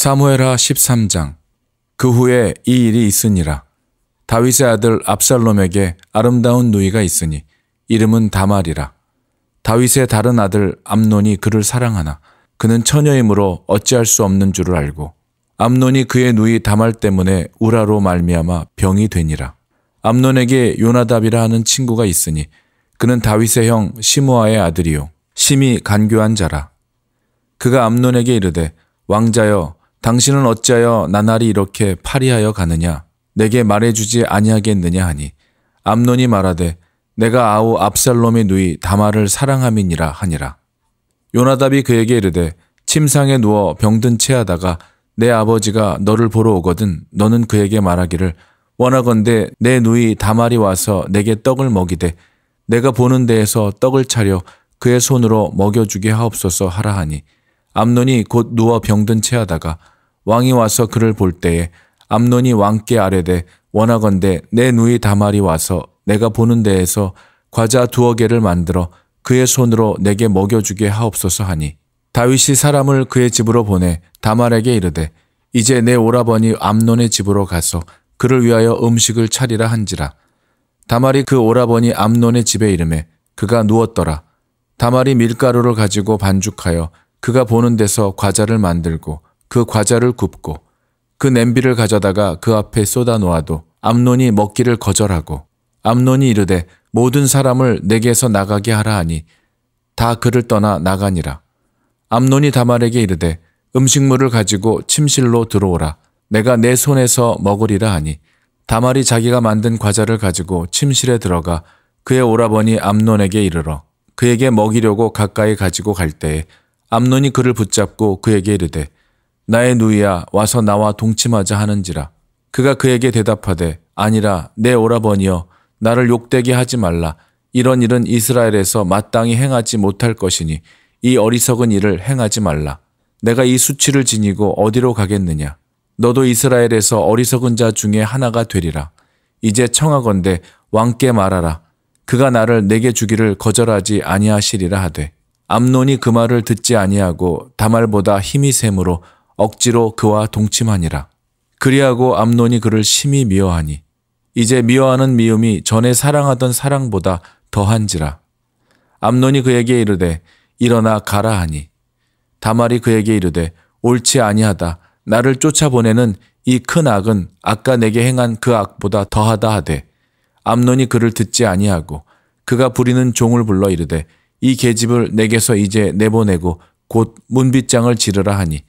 사무엘하 13장. 그 후에 이 일이 있으니라. 다윗의 아들 압살롬에게 아름다운 누이가 있으니 이름은 다말이라. 다윗의 다른 아들 암논이 그를 사랑하나 그는 처녀이므로 어찌할 수 없는 줄을 알고 암논이 그의 누이 다말 때문에 우라로 말미암아 병이 되니라. 암논에게 요나답이라 하는 친구가 있으니 그는 다윗의 형 시므아의 아들이요 심히 간교한 자라. 그가 암논에게 이르되 왕자여 당신은 어찌하여 나날이 이렇게 파리하여 가느냐 내게 말해주지 아니하겠느냐 하니 암논이 말하되 내가 아우 압살롬의 누이 다말을 사랑함이니라 하니라. 요나답이 그에게 이르되 침상에 누워 병든 채하다가 내 아버지가 너를 보러 오거든 너는 그에게 말하기를 원하건대 내 누이 다말이 와서 내게 떡을 먹이되 내가 보는 데에서 떡을 차려 그의 손으로 먹여주게 하옵소서 하라 하니 암논이 곧 누워 병든 채하다가 왕이 와서 그를 볼 때에 암논이 왕께 아뢰되 원하건대 내 누이 다말이 와서 내가 보는 데에서 과자 2개를 만들어 그의 손으로 내게 먹여주게 하옵소서 하니 다윗이 사람을 그의 집으로 보내 다말에게 이르되 이제 내 오라버니 암논의 집으로 가서 그를 위하여 음식을 차리라 한지라. 다말이 그 오라버니 암논의 집에 이르매 그가 누웠더라. 다말이 밀가루를 가지고 반죽하여 그가 보는 데서 과자를 만들고 그 과자를 굽고 그 냄비를 가져다가 그 앞에 쏟아 놓아도 암논이 먹기를 거절하고 암논이 이르되 모든 사람을 내게서 나가게 하라 하니 다 그를 떠나 나가니라. 암논이 다말에게 이르되 음식물을 가지고 침실로 들어오라. 내가 내 손에서 먹으리라 하니 다말이 자기가 만든 과자를 가지고 침실에 들어가 그의 오라버니 암논에게 이르러 그에게 먹이려고 가까이 가지고 갈 때에 암논이 그를 붙잡고 그에게 이르되 나의 누이야 와서 나와 동침하자 하는지라. 그가 그에게 대답하되 아니라 내 오라버니여 나를 욕되게 하지 말라. 이런 일은 이스라엘에서 마땅히 행하지 못할 것이니 이 어리석은 일을 행하지 말라. 내가 이 수치를 지니고 어디로 가겠느냐. 너도 이스라엘에서 어리석은 자 중에 하나가 되리라. 이제 청하건대 왕께 말하라. 그가 나를 내게 주기를 거절하지 아니하시리라 하되 암논이 그 말을 듣지 아니하고 다말보다 힘이 셈으로 억지로 그와 동침하니라. 그리하고 암논이 그를 심히 미워하니 이제 미워하는 미움이 전에 사랑하던 사랑보다 더한지라. 암논이 그에게 이르되 일어나 가라 하니 다말이 그에게 이르되 옳지 아니하다. 나를 쫓아보내는 이 큰 악은 아까 내게 행한 그 악보다 더하다 하되 암논이 그를 듣지 아니하고 그가 부리는 종을 불러 이르되 이 계집을 내게서 이제 내보내고 곧 문빗장을 지르라 하니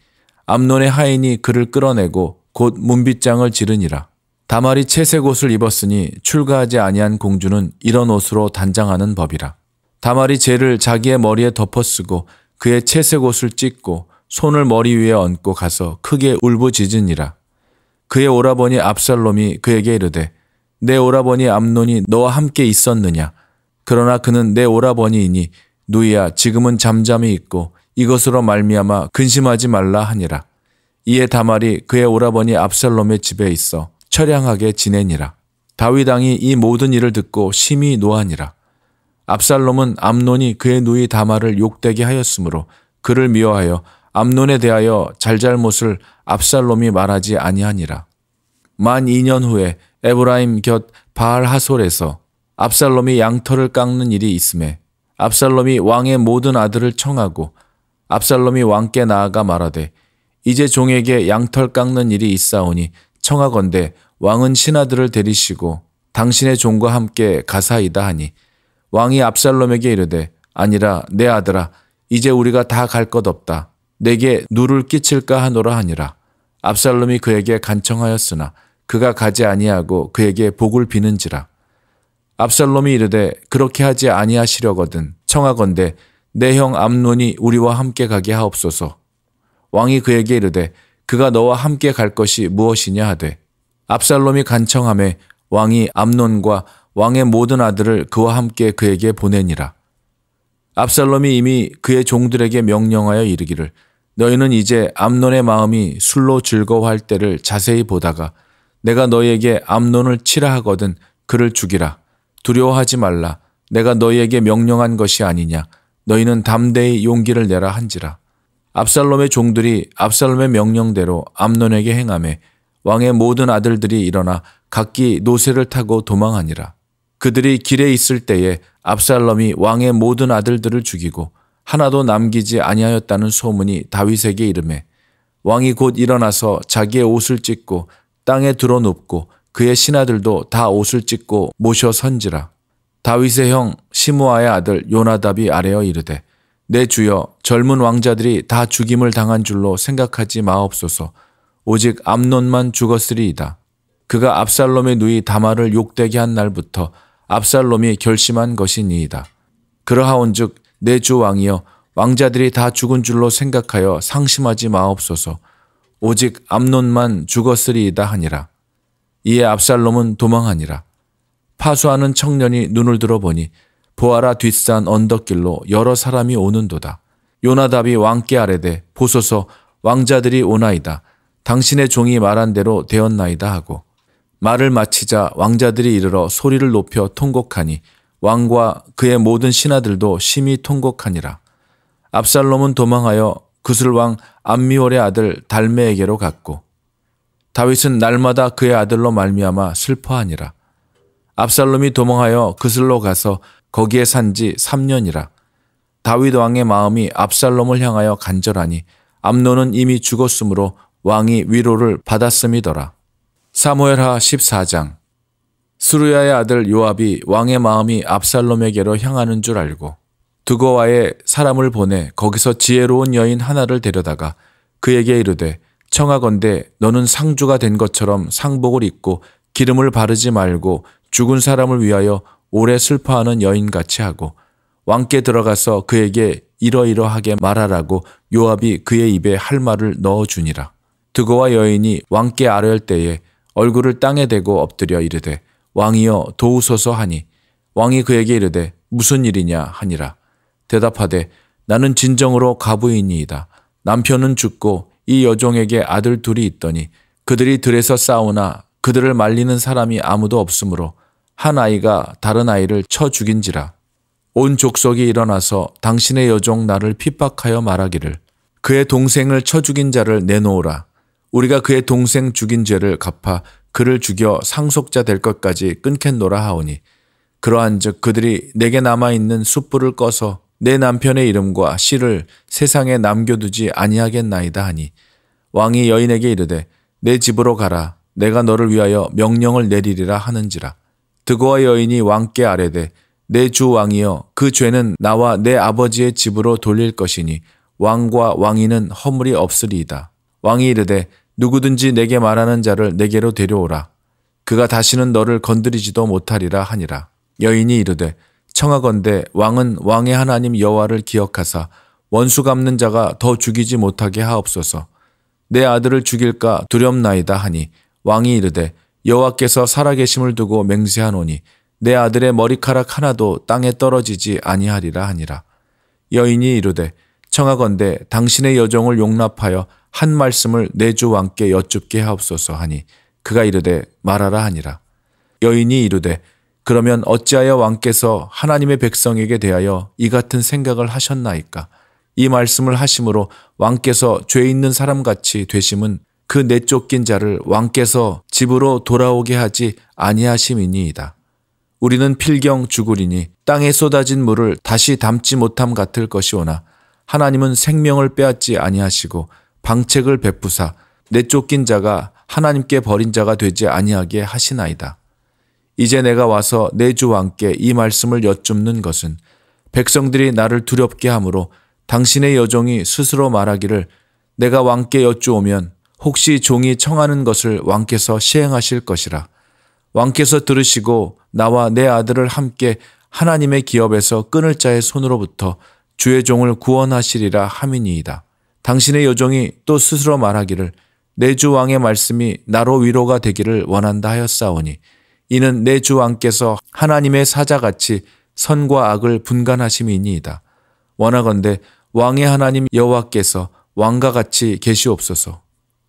암논의 하인이 그를 끌어내고 곧 문빗장을 지르니라. 다말이 채색 옷을 입었으니 출가하지 아니한 공주는 이런 옷으로 단장하는 법이라. 다말이 재를 자기의 머리에 덮어쓰고 그의 채색 옷을 찢고 손을 머리 위에 얹고 가서 크게 울부짖으니라. 그의 오라버니 압살롬이 그에게 이르되 내 오라버니 암논이 너와 함께 있었느냐. 그러나 그는 내 오라버니이니 누이야 지금은 잠잠히 있고 이것으로 말미암아 근심하지 말라 하니라. 이에 다말이 그의 오라버니 압살롬의 집에 있어 처량하게 지내니라. 다윗 왕이 이 모든 일을 듣고 심히 노하니라. 압살롬은 암논이 그의 누이 다말을 욕되게 하였으므로 그를 미워하여 암논에 대하여 잘잘못을 압살롬이 말하지 아니하니라. 만 2년 후에 에브라임 곁 바알 하솔에서 압살롬이 양털을 깎는 일이 있음에 압살롬이 왕의 모든 아들을 청하고 압살롬이 왕께 나아가 말하되 이제 종에게 양털 깎는 일이 있사오니 청하건대 왕은 신하들을 데리시고 당신의 종과 함께 가사이다 하니 왕이 압살롬에게 이르되 아니라 내 아들아 이제 우리가 다 갈 것 없다. 내게 누를 끼칠까 하노라 하니라. 압살롬이 그에게 간청하였으나 그가 가지 아니하고 그에게 복을 비는지라. 압살롬이 이르되 그렇게 하지 아니하시려거든 청하건대 내 형 암논이 우리와 함께 가게 하옵소서. 왕이 그에게 이르되 그가 너와 함께 갈 것이 무엇이냐 하되 압살롬이 간청하매 왕이 암논과 왕의 모든 아들을 그와 함께 그에게 보내니라. 압살롬이 이미 그의 종들에게 명령하여 이르기를 너희는 이제 암논의 마음이 술로 즐거워할 때를 자세히 보다가 내가 너희에게 암논을 치라 하거든 그를 죽이라. 두려워하지 말라. 내가 너희에게 명령한 것이 아니냐. 너희는 담대히 용기를 내라 한지라. 압살롬의 종들이 압살롬의 명령대로 암논에게 행하매 왕의 모든 아들들이 일어나 각기 노새를 타고 도망하니라. 그들이 길에 있을 때에 압살롬이 왕의 모든 아들들을 죽이고 하나도 남기지 아니하였다는 소문이 다윗에게 이르매 왕이 곧 일어나서 자기의 옷을 찢고 땅에 들어 눕고 그의 신하들도 다 옷을 찢고 모셔 선지라. 다윗의 형 시므아의 아들 요나답이 아뢰어 이르되 내 주여 젊은 왕자들이 다 죽임을 당한 줄로 생각하지 마옵소서. 오직 암논만 죽었으리이다. 그가 압살롬의 누이 다말을 욕되게 한 날부터 압살롬이 결심한 것이니이다. 그러하온즉 내 주 왕이여 왕자들이 다 죽은 줄로 생각하여 상심하지 마옵소서. 오직 암논만 죽었으리이다 하니라. 이에 압살롬은 도망하니라. 파수하는 청년이 눈을 들어보니 보아라 뒷산 언덕길로 여러 사람이 오는도다. 요나답이 왕께 아뢰되 보소서 왕자들이 오나이다. 당신의 종이 말한 대로 되었나이다 하고 말을 마치자 왕자들이 이르러 소리를 높여 통곡하니 왕과 그의 모든 신하들도 심히 통곡하니라. 압살롬은 도망하여 그술왕 암미월의 아들 달메에게로 갔고 다윗은 날마다 그의 아들로 말미암아 슬퍼하니라. 압살롬이 도망하여 그슬로 가서 거기에 산지 3년이라. 다윗 왕의 마음이 압살롬을 향하여 간절하니 암논은 이미 죽었으므로 왕이 위로를 받았음이더라. 사무엘하 14장. 스루야의 아들 요압이 왕의 마음이 압살롬에게로 향하는 줄 알고 드고와에 사람을 보내 거기서 지혜로운 여인 하나를 데려다가 그에게 이르되 청하건대 너는 상주가 된 것처럼 상복을 입고 기름을 바르지 말고 죽은 사람을 위하여 오래 슬퍼하는 여인같이 하고 왕께 들어가서 그에게 이러이러하게 말하라고 요압이 그의 입에 할 말을 넣어주니라. 드고와 여인이 왕께 아뢰할 때에 얼굴을 땅에 대고 엎드려 이르되 왕이여 도우소서 하니 왕이 그에게 이르되 무슨 일이냐 하니라. 대답하되 나는 진정으로 가부이니이다. 남편은 죽고 이 여종에게 아들 둘이 있더니 그들이 들에서 싸우나 그들을 말리는 사람이 아무도 없으므로 한 아이가 다른 아이를 쳐 죽인지라. 온 족속이 일어나서 당신의 여종 나를 핍박하여 말하기를 그의 동생을 쳐 죽인 자를 내놓으라. 우리가 그의 동생 죽인 죄를 갚아 그를 죽여 상속자 될 것까지 끊겠노라 하오니 그러한즉 그들이 내게 남아있는 숯불을 꺼서 내 남편의 이름과 씨를 세상에 남겨두지 아니하겠나이다 하니 왕이 여인에게 이르되 내 집으로 가라. 내가 너를 위하여 명령을 내리리라 하는지라. 드고와 여인이 왕께 아뢰되 내 주 왕이여 그 죄는 나와 내 아버지의 집으로 돌릴 것이니 왕과 왕위는 허물이 없으리이다. 왕이 이르되 누구든지 내게 말하는 자를 내게로 데려오라. 그가 다시는 너를 건드리지도 못하리라 하니라. 여인이 이르되 청하건대 왕은 왕의 하나님 여호와를 기억하사 원수 갚는 자가 더 죽이지 못하게 하옵소서. 내 아들을 죽일까 두렵나이다 하니 왕이 이르되 여호와께서 살아계심을 두고 맹세하노니 내 아들의 머리카락 하나도 땅에 떨어지지 아니하리라 하니라. 여인이 이르되 청하건대 당신의 여종을 용납하여 한 말씀을 내 주 왕께 여쭙게 하옵소서 하니 그가 이르되 말하라 하니라. 여인이 이르되 그러면 어찌하여 왕께서 하나님의 백성에게 대하여 이 같은 생각을 하셨나이까? 이 말씀을 하심으로 왕께서 죄 있는 사람같이 되심은 그 내쫓긴 자를 왕께서 집으로 돌아오게 하지 아니하심이니이다. 우리는 필경 죽으리니 땅에 쏟아진 물을 다시 담지 못함 같을 것이오나 하나님은 생명을 빼앗지 아니하시고 방책을 베푸사 내쫓긴 자가 하나님께 버린 자가 되지 아니하게 하시나이다. 이제 내가 와서 내 주 왕께 이 말씀을 여쭙는 것은 백성들이 나를 두렵게 하므로 당신의 여종이 스스로 말하기를 내가 왕께 여쭈오면 혹시 종이 청하는 것을 왕께서 시행하실 것이라. 왕께서 들으시고 나와 내 아들을 함께 하나님의 기업에서 끊을 자의 손으로부터 주의 종을 구원하시리라 함이니이다. 당신의 여종이 또 스스로 말하기를 내 주 왕의 말씀이 나로 위로가 되기를 원한다 하였사오니 이는 내 주 왕께서 하나님의 사자같이 선과 악을 분간하심이니이다. 원하건대 왕의 하나님 여호와께서 왕과 같이 계시옵소서.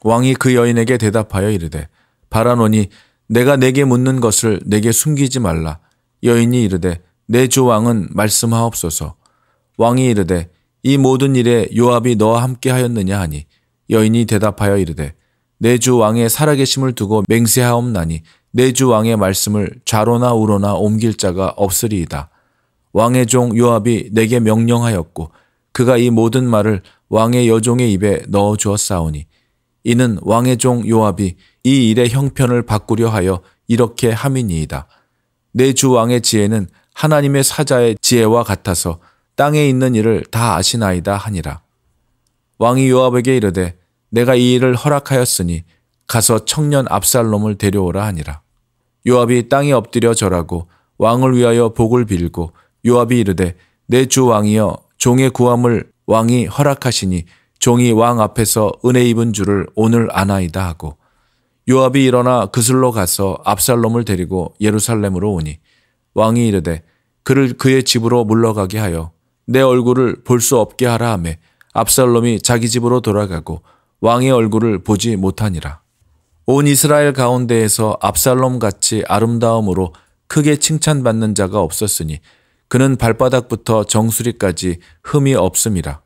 왕이 그 여인에게 대답하여 이르되 바라노니 내가 내게 묻는 것을 내게 숨기지 말라. 여인이 이르되 내 주 왕은 말씀하옵소서. 왕이 이르되 이 모든 일에 요압이 너와 함께 하였느냐 하니 여인이 대답하여 이르되 내 주 왕의 살아계심을 두고 맹세하옵나니 내 주 왕의 말씀을 좌로나 우로나 옮길 자가 없으리이다. 왕의 종 요압이 내게 명령하였고 그가 이 모든 말을 왕의 여종의 입에 넣어 주었사오니 이는 왕의 종 요압이 이 일의 형편을 바꾸려 하여 이렇게 함이니이다. 내 주 왕의 지혜는 하나님의 사자의 지혜와 같아서 땅에 있는 일을 다 아시나이다 하니라. 왕이 요압에게 이르되 내가 이 일을 허락하였으니 가서 청년 압살롬을 데려오라 하니라. 요압이 땅에 엎드려 절하고 왕을 위하여 복을 빌고 요압이 이르되 내 주 왕이여 종의 구함을 왕이 허락하시니 종이 왕 앞에서 은혜 입은 줄을 오늘 아나이다 하고 요압이 일어나 그슬로 가서 압살롬을 데리고 예루살렘으로 오니 왕이 이르되 그를 그의 집으로 물러가게 하여 내 얼굴을 볼 수 없게 하라 하며 압살롬이 자기 집으로 돌아가고 왕의 얼굴을 보지 못하니라. 온 이스라엘 가운데에서 압살롬같이 아름다움으로 크게 칭찬받는 자가 없었으니 그는 발바닥부터 정수리까지 흠이 없음이라.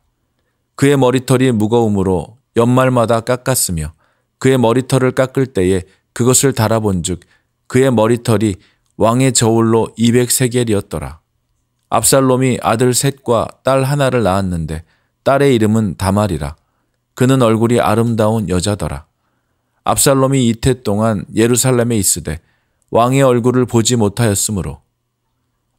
그의 머리털이 무거움으로 연말마다 깎았으며 그의 머리털을 깎을 때에 그것을 달아본즉 그의 머리털이 왕의 저울로 200세겔이었더라. 압살롬이 아들 셋과 딸 하나를 낳았는데 딸의 이름은 다말이라. 그는 얼굴이 아름다운 여자더라. 압살롬이 이태 동안 예루살렘에 있으되 왕의 얼굴을 보지 못하였으므로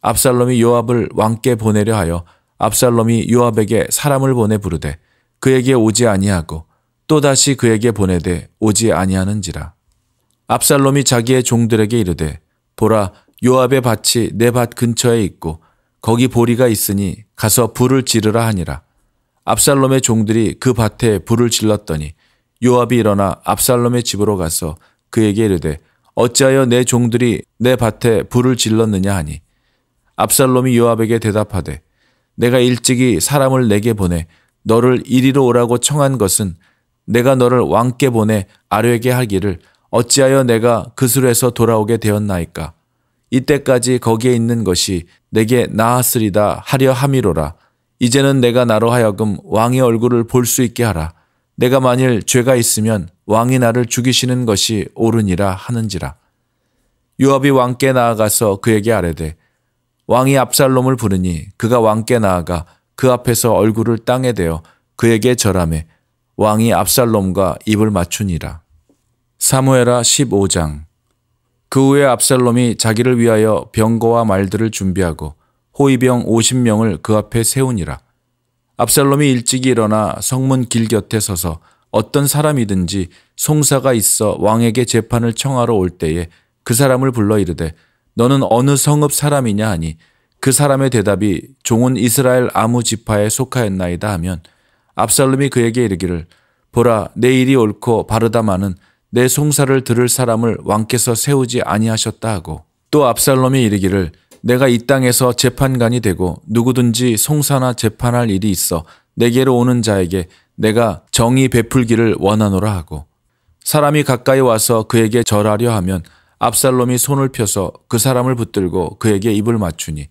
압살롬이 요압을 왕께 보내려 하여 압살롬이 요압에게 사람을 보내 부르되 그에게 오지 아니하고 또다시 그에게 보내되 오지 아니하는지라. 압살롬이 자기의 종들에게 이르되 보라 요압의 밭이 내 밭 근처에 있고 거기 보리가 있으니 가서 불을 지르라 하니라. 압살롬의 종들이 그 밭에 불을 질렀더니 요압이 일어나 압살롬의 집으로 가서 그에게 이르되 어찌하여 내 종들이 내 밭에 불을 질렀느냐 하니 압살롬이 요압에게 대답하되 내가 일찍이 사람을 내게 보내 너를 이리로 오라고 청한 것은 내가 너를 왕께 보내 아뢰게 하기를 어찌하여 내가 그술에서 돌아오게 되었나이까. 이때까지 거기에 있는 것이 내게 나았으리다 하려 함이로라. 이제는 내가 나로 하여금 왕의 얼굴을 볼 수 있게 하라. 내가 만일 죄가 있으면 왕이 나를 죽이시는 것이 옳으니라 하는지라. 요압이 왕께 나아가서 그에게 아뢰되 왕이 압살롬을 부르니 그가 왕께 나아가 그 앞에서 얼굴을 땅에 대어 그에게 절하매 왕이 압살롬과 입을 맞추니라. 사무엘하 15장. 그 후에 압살롬이 자기를 위하여 병거와 말들을 준비하고 호위병 50명을 그 앞에 세우니라. 압살롬이 일찍이 일어나 성문 길 곁에 서서 어떤 사람이든지 송사가 있어 왕에게 재판을 청하러 올 때에 그 사람을 불러 이르되 너는 어느 성읍 사람이냐 하니 그 사람의 대답이 종은 이스라엘 아무 지파에 속하였나이다 하면 압살롬이 그에게 이르기를 보라 내 일이 옳고 바르다마는 내 송사를 들을 사람을 왕께서 세우지 아니하셨다 하고 또 압살롬이 이르기를 내가 이 땅에서 재판관이 되고 누구든지 송사나 재판할 일이 있어 내게로 오는 자에게 내가 정의 베풀기를 원하노라 하고 사람이 가까이 와서 그에게 절하려 하면 압살롬이 손을 펴서 그 사람을 붙들고 그에게 입을 맞추니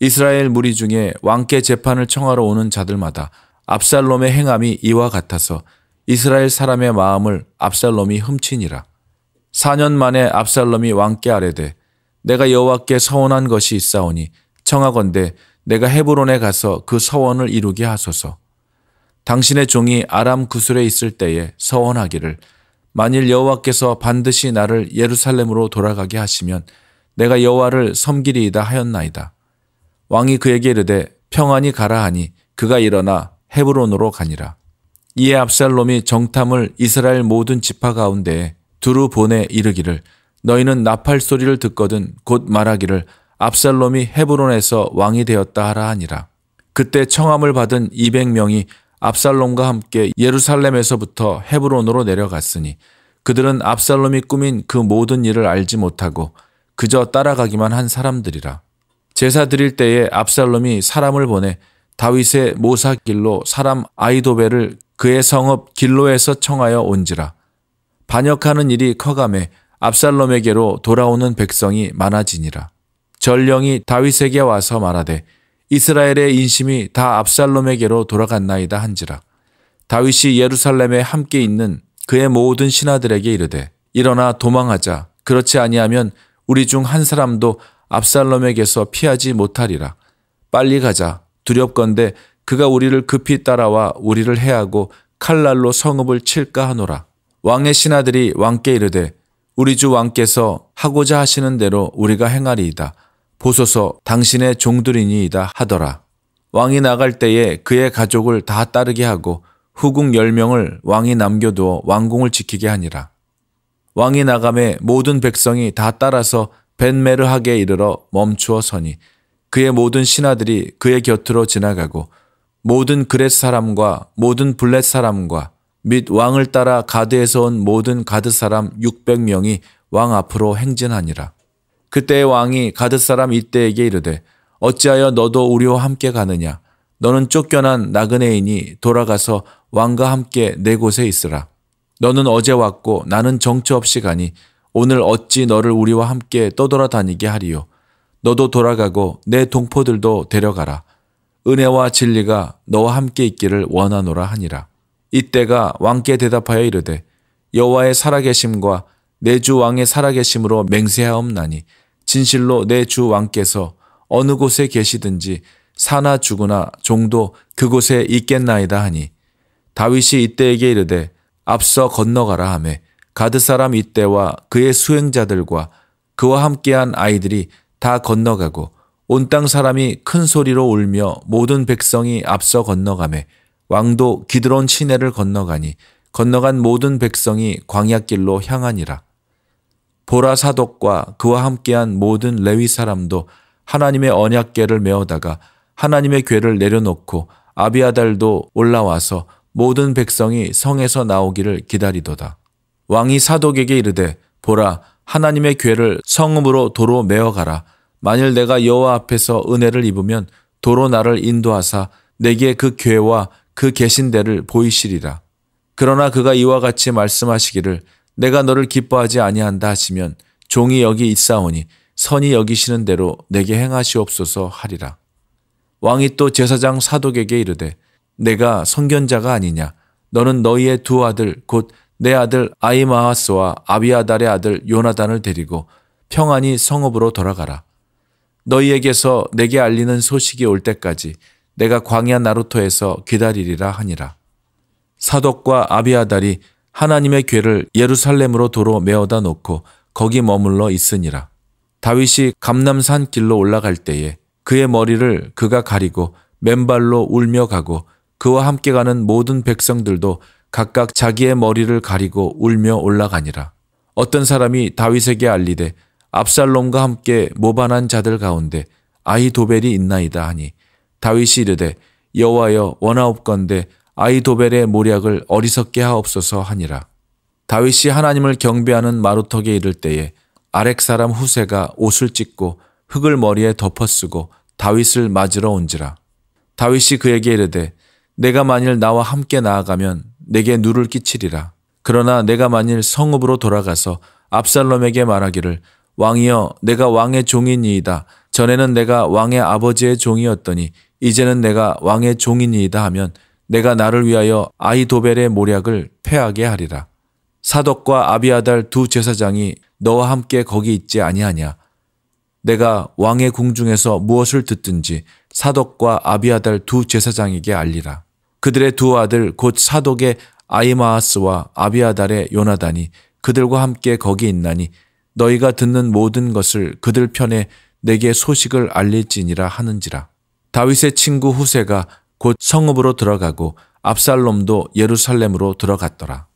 이스라엘 무리 중에 왕께 재판을 청하러 오는 자들마다 압살롬의 행함이 이와 같아서 이스라엘 사람의 마음을 압살롬이 훔치니라. 4년 만에 압살롬이 왕께 아뢰되 내가 여호와께 서원한 것이 있사오니 청하건대 내가 헤브론에 가서 그 서원을 이루게 하소서. 당신의 종이 아람 구술에 있을 때에 서원하기를 만일 여호와께서 반드시 나를 예루살렘으로 돌아가게 하시면 내가 여호와를 섬기리이다 하였나이다. 왕이 그에게 이르되 평안히 가라 하니 그가 일어나 헤브론으로 가니라. 이에 압살롬이 정탐을 이스라엘 모든 지파 가운데에 두루 보내 이르기를 너희는 나팔 소리를 듣거든 곧 말하기를 압살롬이 헤브론에서 왕이 되었다 하라 하니라. 그때 청함을 받은 200명이 압살롬과 함께 예루살렘에서부터 헤브론으로 내려갔으니 그들은 압살롬이 꾸민 그 모든 일을 알지 못하고 그저 따라가기만 한 사람들이라. 제사 드릴 때에 압살롬이 사람을 보내 다윗의 모사길로 사람 아히도벨을 그의 성읍 길로에서 청하여 온지라. 반역하는 일이 커가매 압살롬에게로 돌아오는 백성이 많아지니라. 전령이 다윗에게 와서 말하되 이스라엘의 인심이 다 압살롬에게로 돌아갔나이다 한지라. 다윗이 예루살렘에 함께 있는 그의 모든 신하들에게 이르되 일어나 도망하자. 그렇지 아니하면 우리 중 한 사람도 압살롬에게서 피하지 못하리라. 빨리 가자. 두렵건대 그가 우리를 급히 따라와 우리를 해하고 칼날로 성읍을 칠까 하노라. 왕의 신하들이 왕께 이르되 우리 주 왕께서 하고자 하시는 대로 우리가 행하리이다. 보소서 당신의 종들이니이다 하더라. 왕이 나갈 때에 그의 가족을 다 따르게 하고 후궁 10명을 왕이 남겨두어 왕궁을 지키게 하니라. 왕이 나감에 모든 백성이 다 따라서 벤메르하게 이르러 멈추어 서니 그의 모든 신하들이 그의 곁으로 지나가고 모든 그렛 사람과 모든 블렛 사람과 및 왕을 따라 가드에서 온 모든 가드 사람 600명이 왕 앞으로 행진하니라. 그때 왕이 가드 사람 이때에게 이르되 어찌하여 너도 우리와 함께 가느냐. 너는 쫓겨난 나그네이니 돌아가서 왕과 함께 내 곳에 있으라. 너는 어제 왔고 나는 정처 없이 가니 오늘 어찌 너를 우리와 함께 떠돌아다니게 하리요. 너도 돌아가고 내 동포들도 데려가라. 은혜와 진리가 너와 함께 있기를 원하노라 하니라. 이때가 왕께 대답하여 이르되 여호와의 살아계심과 내 주 왕의 살아계심으로 맹세하옵나니 진실로 내 주 왕께서 어느 곳에 계시든지 사나 죽으나 종도 그곳에 있겠나이다 하니 다윗이 이때에게 이르되 앞서 건너가라 하매 가드 사람 이때와 그의 수행자들과 그와 함께한 아이들이 다 건너가고 온 땅 사람이 큰 소리로 울며 모든 백성이 앞서 건너가매 왕도 기드론 시내를 건너가니 건너간 모든 백성이 광야길로 향하니라. 보라 사독과 그와 함께한 모든 레위 사람도 하나님의 언약궤를 메어다가 하나님의 궤를 내려놓고 아비아달도 올라와서 모든 백성이 성에서 나오기를 기다리도다. 왕이 사독에게 이르되 보라 하나님의 궤를 성읍으로 도로 메어가라. 만일 내가 여호와 앞에서 은혜를 입으면 도로 나를 인도하사 내게 그 궤와 그 계신 데를 보이시리라. 그러나 그가 이와 같이 말씀하시기를 내가 너를 기뻐하지 아니한다 하시면 종이 여기 있사오니 선이 여기시는 대로 내게 행하시옵소서 하리라. 왕이 또 제사장 사독에게 이르되 내가 선견자가 아니냐. 너는 너희의 두 아들 곧 내 아들 아히마아스와 아비아달의 아들 요나단을 데리고 평안히 성읍으로 돌아가라. 너희에게서 내게 알리는 소식이 올 때까지 내가 광야 나루토에서 기다리리라 하니라. 사독과 아비아달이 하나님의 궤를 예루살렘으로 도로 메어다 놓고 거기 머물러 있으니라. 다윗이 감람산 길로 올라갈 때에 그의 머리를 그가 가리고 맨발로 울며 가고 그와 함께 가는 모든 백성들도 각각 자기의 머리를 가리고 울며 올라가니라. 어떤 사람이 다윗에게 알리되 압살롬과 함께 모반한 자들 가운데 아히도벨이 있나이다 하니 다윗이 이르되 여호와여 원하옵건대 아히도벨의 모략을 어리석게 하옵소서 하니라. 다윗이 하나님을 경배하는 마루턱에 이를 때에 아렉 사람 후세가 옷을 찢고 흙을 머리에 덮어쓰고 다윗을 맞으러 온지라. 다윗이 그에게 이르되 내가 만일 나와 함께 나아가면 내게 누를 끼치리라. 그러나 내가 만일 성읍으로 돌아가서 압살롬에게 말하기를 왕이여 내가 왕의 종이니이다. 전에는 내가 왕의 아버지의 종이었더니 이제는 내가 왕의 종이니이다 하면 내가 나를 위하여 아히도벨의 모략을 패하게 하리라. 사독과 아비아달 두 제사장이 너와 함께 거기 있지 아니하냐. 내가 왕의 궁중에서 무엇을 듣든지 사독과 아비아달 두 제사장에게 알리라. 그들의 두 아들 곧 사독의 아히마아스와 아비아달의 요나단이 그들과 함께 거기 있나니 너희가 듣는 모든 것을 그들 편에 내게 소식을 알릴지니라 하는지라. 다윗의 친구 후세가 곧 성읍으로 들어가고 압살롬도 예루살렘으로 들어갔더라.